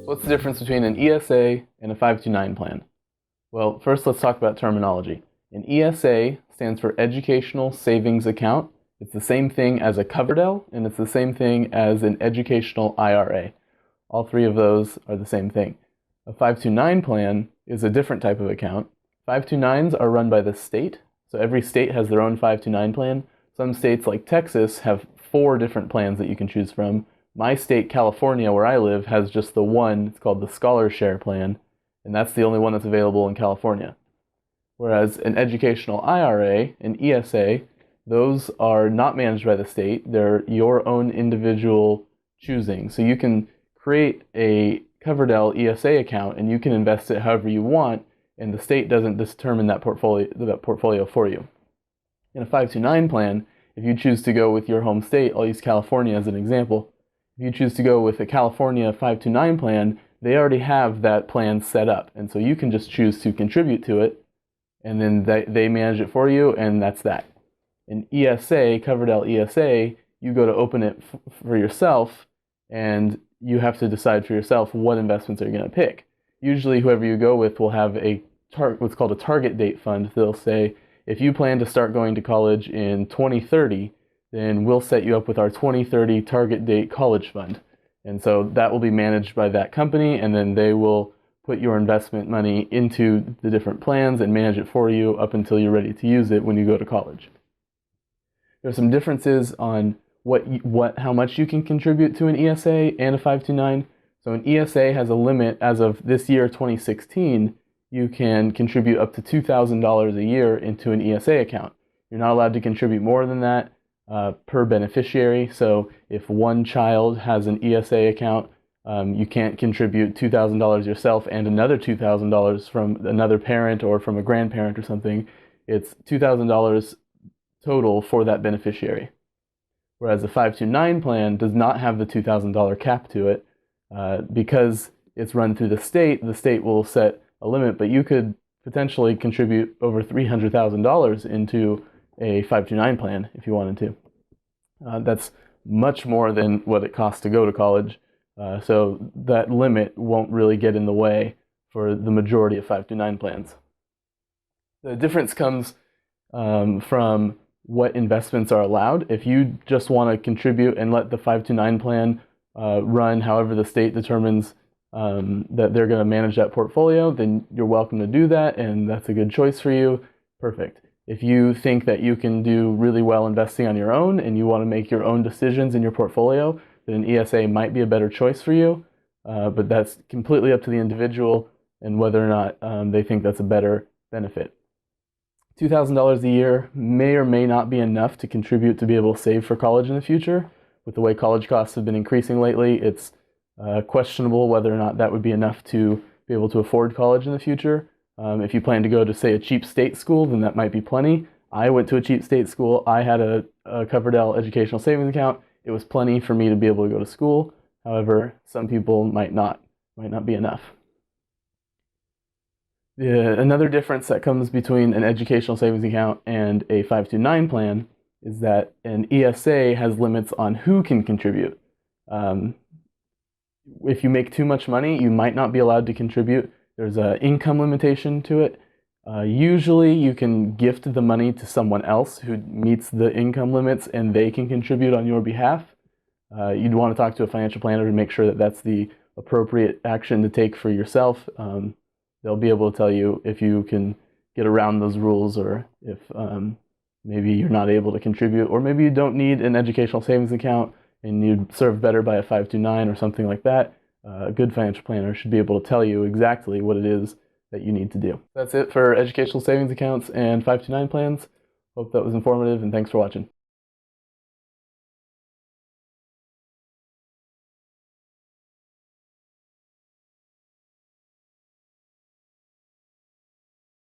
What's the difference between an ESA and a 529 plan? Well, first let's talk about terminology. An ESA stands for Educational Savings Account. It's the same thing as a Coverdell, and it's the same thing as an educational IRA. All three of those are the same thing. A 529 plan is a different type of account. 529s are run by the state, so every state has their own 529 plan. Some states like Texas have 4 different plans that you can choose from. My state, California, where I live, has just the one. It's called the Scholar Share Plan, and that's the only one that's available in California. Whereas an educational IRA, an ESA, those are not managed by the state. They're your own individual choosing. So you can create a Coverdell ESA account and you can invest it however you want, and the state doesn't determine that portfolio for you. In a 529 plan, if you choose to go with your home state, I'll use California as an example. If you choose to go with a California 529 plan, they already have that plan set up. And so you can just choose to contribute to it, and then they manage it for you, and that's that. An ESA, Coverdell ESA, you go to open it for yourself, and you have to decide for yourself what investments are you going to pick. Usually whoever you go with will have what's called a target date fund. They'll say, if you plan to start going to college in 2030, then we'll set you up with our 2030 target date college fund. And so that will be managed by that company, and then they will put your investment money into the different plans and manage it for you up until you're ready to use it when you go to college. There are some differences on how much you can contribute to an ESA and a 529. So an ESA has a limit. As of this year, 2016, you can contribute up to $2,000 a year into an ESA account. You're not allowed to contribute more than that per beneficiary. So if one child has an ESA account, you can't contribute $2,000 yourself and another $2,000 from another parent or from a grandparent or something. It's $2,000 total for that beneficiary. Whereas a 529 plan does not have the $2,000 cap to it. Because it's run through the state will set a limit, but you could potentially contribute over $300,000 into a 529 plan if you wanted to. That's much more than what it costs to go to college, so that limit won't really get in the way for the majority of 529 plans. The difference comes from what investments are allowed. If you just want to contribute and let the 529 plan run however the state determines that they're going to manage that portfolio, then you're welcome to do that, and that's a good choice for you. Perfect. If you think that you can do really well investing on your own and you want to make your own decisions in your portfolio, then an ESA might be a better choice for you, but that's completely up to the individual and whether or not they think that's a better benefit. $2,000 a year may or may not be enough to contribute to be able to save for college in the future. With the way college costs have been increasing lately, it's questionable whether or not that would be enough to be able to afford college in the future. If you plan to go to, say, a cheap state school, then that might be plenty. I went to a cheap state school. I had a Coverdell Educational Savings Account. It was plenty for me to be able to go to school. However, some people might not be enough. Another difference that comes between an educational savings account and a 529 plan is that an ESA has limits on who can contribute. If you make too much money, you might not be allowed to contribute. There's an income limitation to it. Usually you can gift the money to someone else who meets the income limits and they can contribute on your behalf. You'd want to talk to a financial planner to make sure that that's the appropriate action to take for yourself. They'll be able to tell you if you can get around those rules, or if maybe you're not able to contribute, or maybe you don't need an educational savings account and you'd serve better by a 529 or something like that. A good financial planner should be able to tell you exactly what it is that you need to do. That's it for educational savings accounts and 529 plans. Hope that was informative, and thanks for watching.